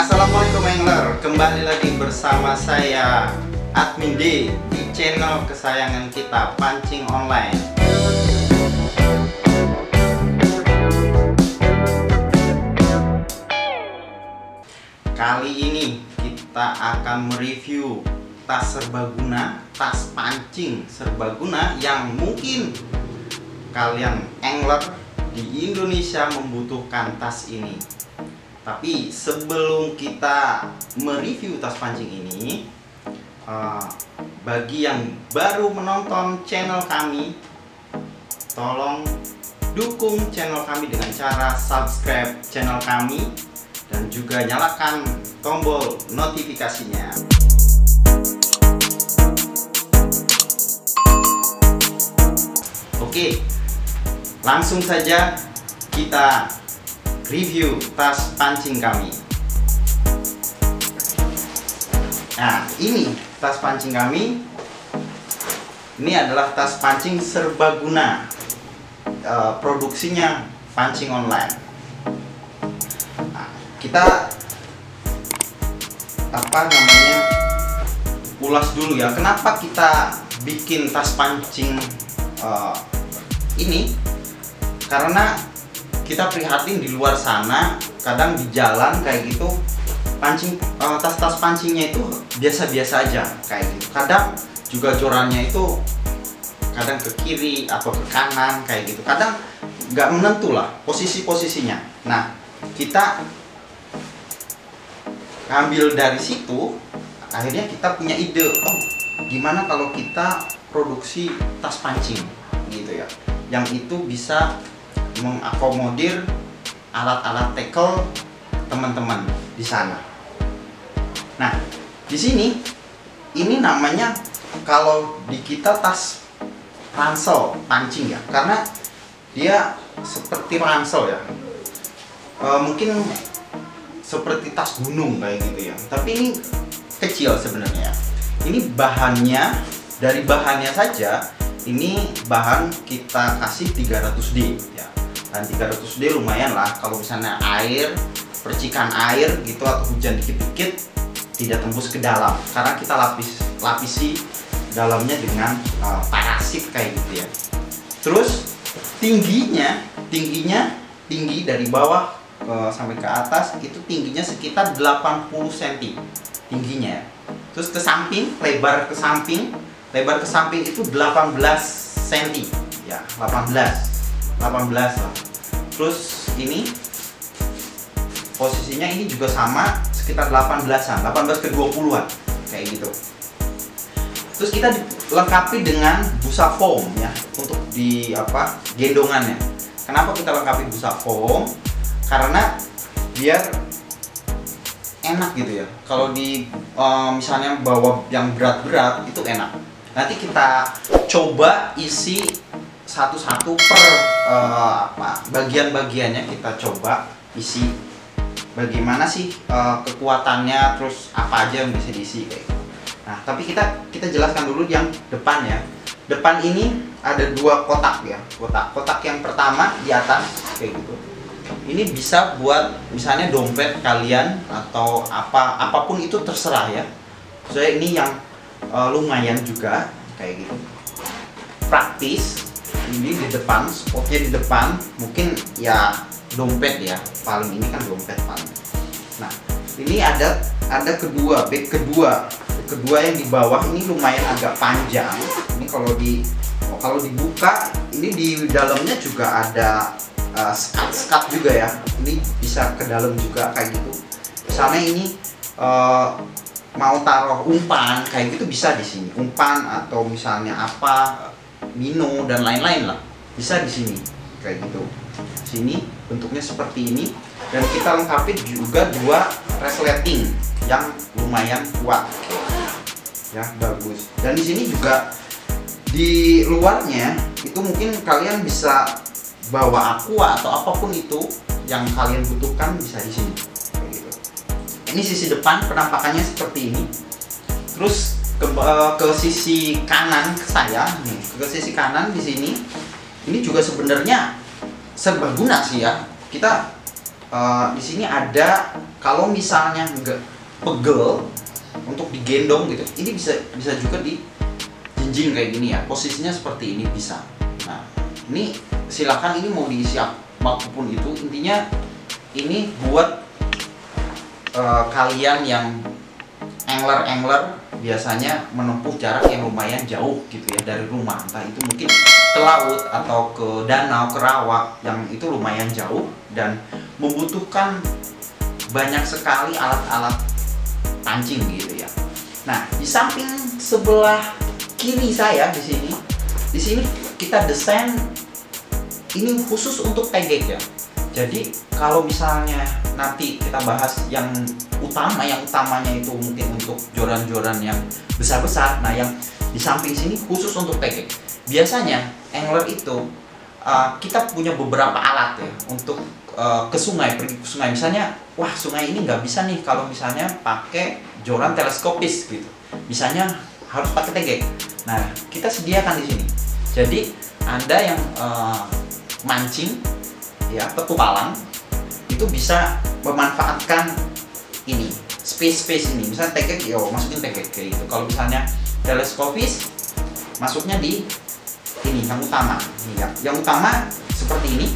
Assalamualaikum Angler, kembali lagi bersama saya Admin D di channel kesayangan kita, Pancing Online. Kali ini kita akan mereview tas serbaguna, tas pancing serbaguna yang mungkin kalian angler di Indonesia membutuhkan tas ini. Tapi sebelum kita mereview tas pancing ini, bagi yang baru menonton channel kami, tolong dukung channel kami dengan cara subscribe channel kami dan juga nyalakan tombol notifikasinya. Oke, langsung saja kita review tas pancing kami. Nah, ini tas pancing kami. Ini adalah tas pancing serbaguna, produksinya Pancing Online. Nah, kita ulas dulu ya, kenapa kita bikin tas pancing ini? Karena kita prihatin di luar sana, kadang di jalan kayak gitu pancing, tas-tas pancingnya itu biasa-biasa aja kayak gitu. Kadang juga jorannya itu kadang ke kiri atau ke kanan kayak gitu. Kadang nggak menentu lah posisi-posisinya. Nah, kita ngambil dari situ, akhirnya kita punya ide, oh gimana kalau kita produksi tas pancing gitu ya, yang itu bisa mengakomodir alat-alat tackle teman-teman di sana. Nah, di sini ini namanya, kalau di kita, tas ransel pancing ya, karena dia seperti ransel ya, mungkin seperti tas gunung kayak gitu ya, tapi ini kecil sebenarnya. Ini bahannya, dari bahannya saja ini bahan kita kasih 300D ya. Dan 300D lumayan lah, kalau misalnya air, percikan air gitu atau hujan dikit-dikit tidak tembus ke dalam, karena kita lapisi dalamnya dengan parasit kayak gitu ya. Terus tinggi dari bawah sampai ke atas itu tingginya sekitar 80 cm tingginya ya. Terus ke samping, lebar ke samping itu 18 cm ya, 18 lah. Terus ini posisinya ini juga sama, sekitar 18-an, 18 ke 20-an kayak gitu. Terus kita dilengkapi dengan busa foam ya, untuk di gendongannya. Kenapa kita lengkapi busa foam? Karena biar enak gitu ya. Kalau di misalnya bawa yang berat-berat itu enak. Nanti kita coba isi satu-satu per bagian-bagiannya, kita coba isi bagaimana sih kekuatannya, terus apa aja yang bisa diisi kayak gitu. Nah, tapi kita jelaskan dulu yang depan ya. Depan ini ada dua kotak ya, kotak yang pertama di atas kayak gitu. Ini bisa buat misalnya dompet kalian atau apapun itu, terserah ya. Saya ini yang lumayan juga kayak gitu, praktis. Ini di depan, spotnya di depan, mungkin ya dompet ya, paling ini kan dompet paling. Nah, ini ada bag kedua yang di bawah ini lumayan agak panjang. Ini kalau dibuka, ini di dalamnya juga ada skat juga ya. Ini bisa ke dalam juga kayak gitu. Misalnya ini mau taruh umpan kayak gitu, bisa di sini. Umpan atau misalnya mino dan lain-lain lah, bisa di sini kayak gitu. Sini bentuknya seperti ini, dan kita lengkapi juga dua resleting yang lumayan kuat ya, bagus. Dan di sini juga di luarnya itu mungkin kalian bisa bawa aqua atau apapun itu yang kalian butuhkan, bisa di sini kayak gitu. Ini sisi depan penampakannya seperti ini. Terus ke sisi kanan saya nih, ke sisi kanan di sini, ini juga sebenarnya serbaguna sih ya. Kita di sini ada, kalau misalnya nggak pegel untuk digendong gitu, ini bisa juga dijinjing kayak gini ya, posisinya seperti ini bisa. Nah ini silakan, ini mau diisi apapun itu, intinya ini buat kalian yang angler biasanya menempuh jarak yang lumayan jauh gitu ya dari rumah, entah itu mungkin ke laut atau ke danau, ke rawa yang itu lumayan jauh dan membutuhkan banyak sekali alat-alat pancing gitu ya. Nah di samping sebelah kiri saya di sini kita desain ini khusus untuk tegek ya. Jadi kalau misalnya nanti kita bahas yang utamanya itu mungkin untuk joran-joran yang besar-besar. Nah yang di samping sini khusus untuk tegek. Biasanya angler itu kita punya beberapa alat ya untuk ke sungai, pergi ke sungai. Misalnya, wah sungai ini nggak bisa nih kalau misalnya pakai joran teleskopis gitu. Misalnya harus pakai tegek. Nah kita sediakan di sini. Jadi Anda yang mancing ya petualang itu bisa memanfaatkan ini space ini, misalnya tegek, yo masukin tegek kayak gitu. Kalau misalnya teleskopis masuknya di ini yang utama ini ya. Yang utama seperti ini,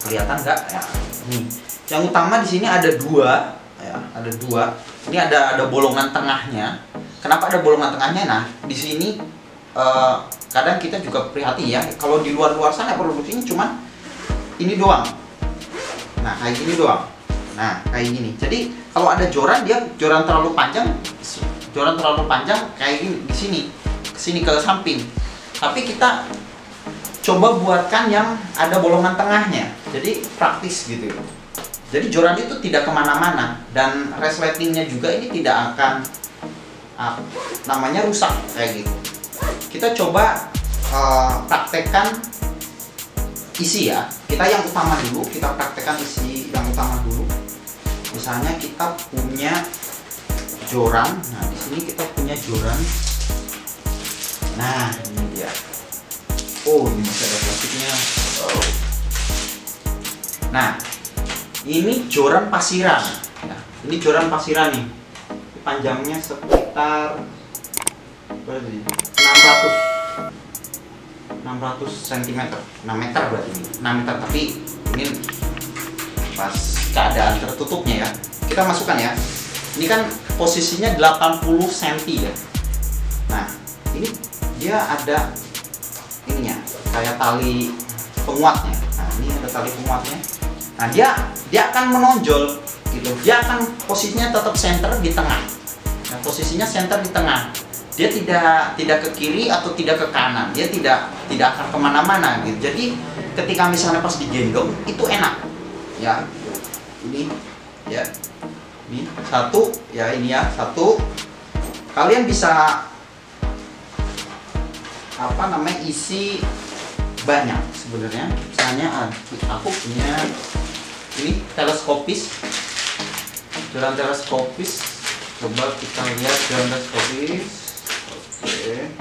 kelihatan nggak ya? Nih yang utama di sini ada dua ya, ada dua. Ini ada bolongan tengahnya. Kenapa ada bolongan tengahnya? Nah di sini kadang kita juga prihatin ya, kalau di luar sana produksinya cuman ini doang. Nah kayak gini doang. Nah kayak gini. Jadi kalau ada joran, dia joran terlalu panjang kayak gini di sini, kesini ke samping. Tapi kita coba buatkan yang ada bolongan tengahnya. Jadi praktis gitu. Jadi joran itu tidak kemana-mana dan resletingnya juga ini tidak akan namanya rusak kayak gitu. Kita coba praktekkan isi ya. Kita yang utama dulu, kita praktekkan isi yang utama dulu. Misalnya kita punya joran. Nah, di sini kita punya joran. Nah, ini dia. Oh, ini masih ada plastiknya. Oh. Nah, ini joran pasiran. Ya, ini joran pasiran nih. Panjangnya sekitar 600 cm, 6 meter berarti ini, 6 meter, tapi ini pas keadaan tertutupnya ya. Kita masukkan ya. Ini kan posisinya 80 cm ya. Nah, ini dia ada ininya, kayak tali penguatnya. Nah, ini ada tali penguatnya. Nah, dia akan menonjol gitu. Dia akan posisinya tetap center di tengah. Nah, posisinya center di tengah. Dia tidak ke kiri atau tidak ke kanan, dia tidak akan kemana-mana gitu. Jadi ketika misalnya pas digendong itu enak ya. Ini ya, ini satu ya, ini ya satu. Kalian bisa isi banyak sebenarnya. Misalnya aku punya ini teleskopis, joran teleskopis. Coba kita lihat joran teleskopis. Oke.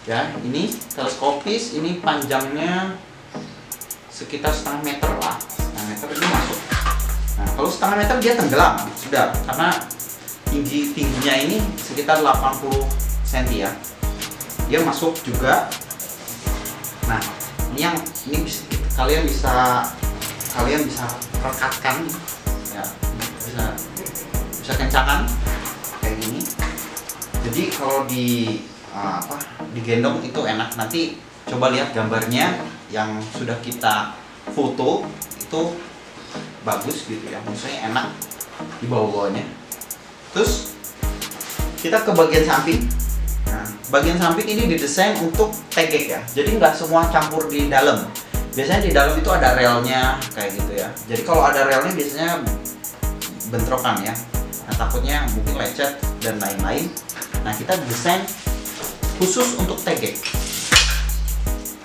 Ya, ini teleskopis, ini panjangnya sekitar setengah meter lah. Setengah meter ini masuk. Nah, kalau setengah meter dia tenggelam sudah, karena tingginya ini sekitar 80 cm ya. Dia masuk juga. Nah, ini kalian bisa rekatkan ya, bisa kencangan kayak gini. Jadi kalau digendong itu enak. Nanti coba lihat gambarnya yang sudah kita foto, itu bagus gitu ya, maksudnya enak dibawa-bawanya. Terus kita ke bagian samping. Nah, bagian samping ini didesain untuk tegek ya, jadi nggak semua campur di dalam. Biasanya di dalam itu ada relnya kayak gitu ya. Jadi kalau ada relnya biasanya bentrokan ya. Nah, takutnya mungkin lecet dan lain-lain. Nah, kita desain khusus untuk tegek.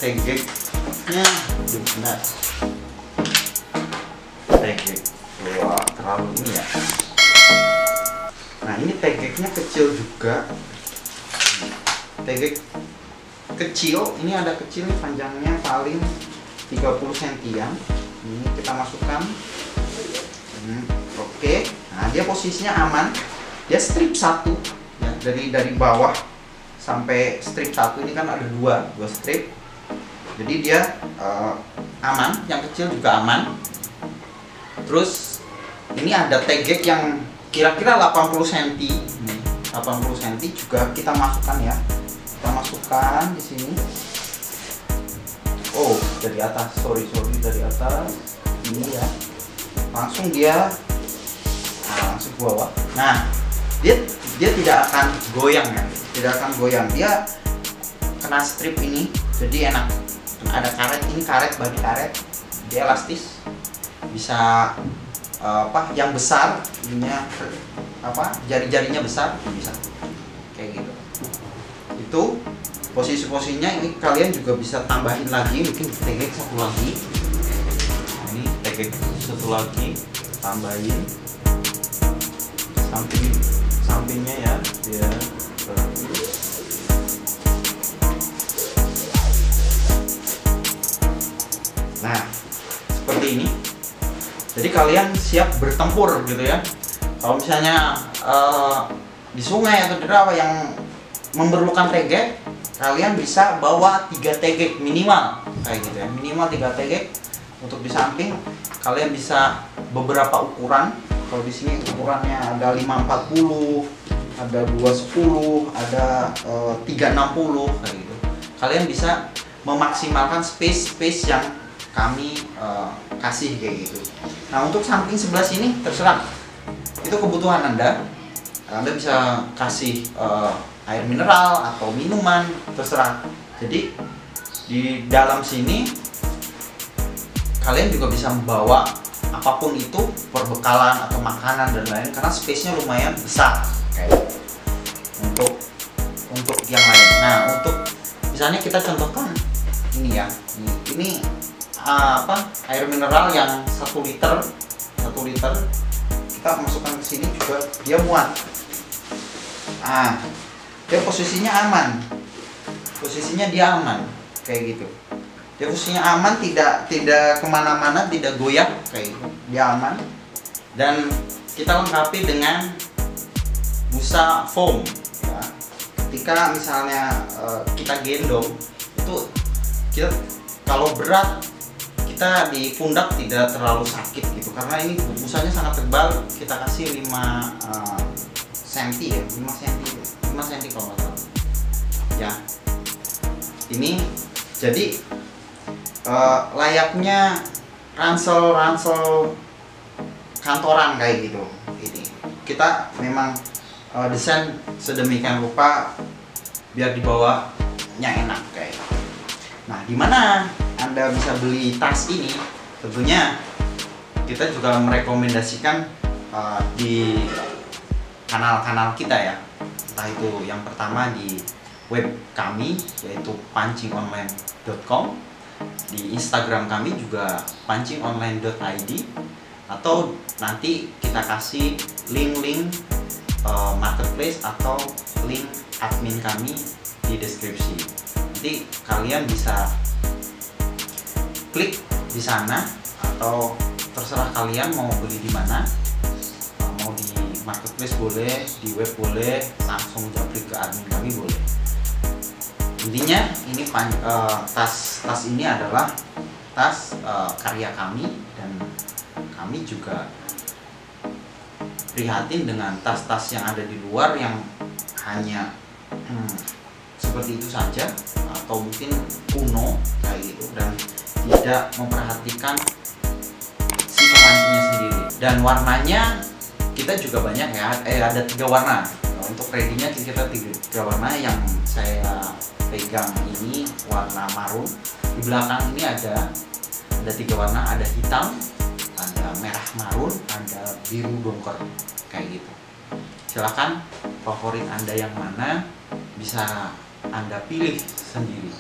Tegeknya benar. Tegek. Wah, terlalu ini ya. Nah, ini tegeknya kecil juga. Tegek kecil, ini ada kecil nih, panjangnya paling 30 cm. Ini kita masukkan Oke. Nah, dia posisinya aman. Dia strip satu ya, dari bawah sampai strip satu ini kan ada dua strip. Jadi dia aman, yang kecil juga aman. Terus ini ada tegek yang kira-kira 80 cm. 80 cm juga kita masukkan ya. Kita masukkan di sini. Oh, dari atas. Sorry dari atas. Ini ya. Langsung dia langsung ke bawah. Nah, dia tidak akan goyang ya. Tidak akan goyang. Dia kena strip ini. Jadi enak. Ada karet, ini karet, bagi karet. Dia elastis. Bisa yang besar, ininya jari-jarinya besar bisa. Kayak gitu. Itu posisi-posisinya. Ini kalian juga bisa tambahin lagi, mungkin tegek satu lagi. Nah, ini tegek satu lagi, tambahin sampingnya ya, dia nah seperti ini. Jadi kalian siap bertempur gitu ya. Kalau misalnya di sungai atau di rawa yang memerlukan tegek, kalian bisa bawa 3 tegek minimal kayak gitu ya, minimal 3 tegek. Untuk di samping kalian bisa beberapa ukuran. Kalau di sini ukurannya ada 540, ada 210, ada 360 kayak gitu. Kalian bisa memaksimalkan space yang kami kasih kayak gitu. Nah, untuk samping sebelah sini terserah, itu kebutuhan Anda. Anda bisa kasih air mineral atau minuman, terserah. Jadi di dalam sini kalian juga bisa membawa apapun itu, perbekalan atau makanan dan lain, karena space-nya lumayan besar kayak untuk yang lain. Nah, untuk misalnya kita contohkan ini ya, ini air mineral yang 1 liter kita masukkan ke sini juga dia muat. Dia posisinya aman, dia aman kayak gitu. Dia posisinya aman, tidak kemana-mana, tidak goyah kayak gitu. Dia aman. Dan kita lengkapi dengan busa foam ya. Ketika misalnya kita gendong itu, kita kalau berat kita di pundak tidak terlalu sakit gitu, karena ini busanya sangat tebal. Kita kasih 5 cm ya, 5 cm kalau nggak salah ya. Ini jadi layaknya ransel kantoran kayak gitu. Ini kita memang desain sedemikian rupa biar dibawanya enak kayak. Nah, di mana Anda bisa beli tas ini? Tentunya kita juga merekomendasikan di kanal-kanal kita ya. Entah itu yang pertama di web kami yaitu pancingonline.com, di Instagram kami juga pancingonline.id, atau nanti kita kasih link marketplace atau link admin kami di deskripsi. Nanti kalian bisa klik di sana, atau terserah kalian mau beli di mana. Mau di marketplace boleh, di web boleh, langsung klik ke admin kami boleh. Intinya ini tas ini adalah tas karya kami, dan kami juga prihatin dengan tas-tas yang ada di luar yang hanya seperti itu saja, atau mungkin kuno kayak gitu, dan tidak memperhatikan si pemancingnya sendiri. Dan warnanya kita juga banyak ya, ada 3 warna. Untuk ready-nya kita 3 warna. Yang saya pegang ini warna marun. Di belakang ini ada 3 warna, ada hitam, ada merah marun, ada biru dongker kayak gitu. Silahkan favorit Anda yang mana bisa Anda pilih sendiri.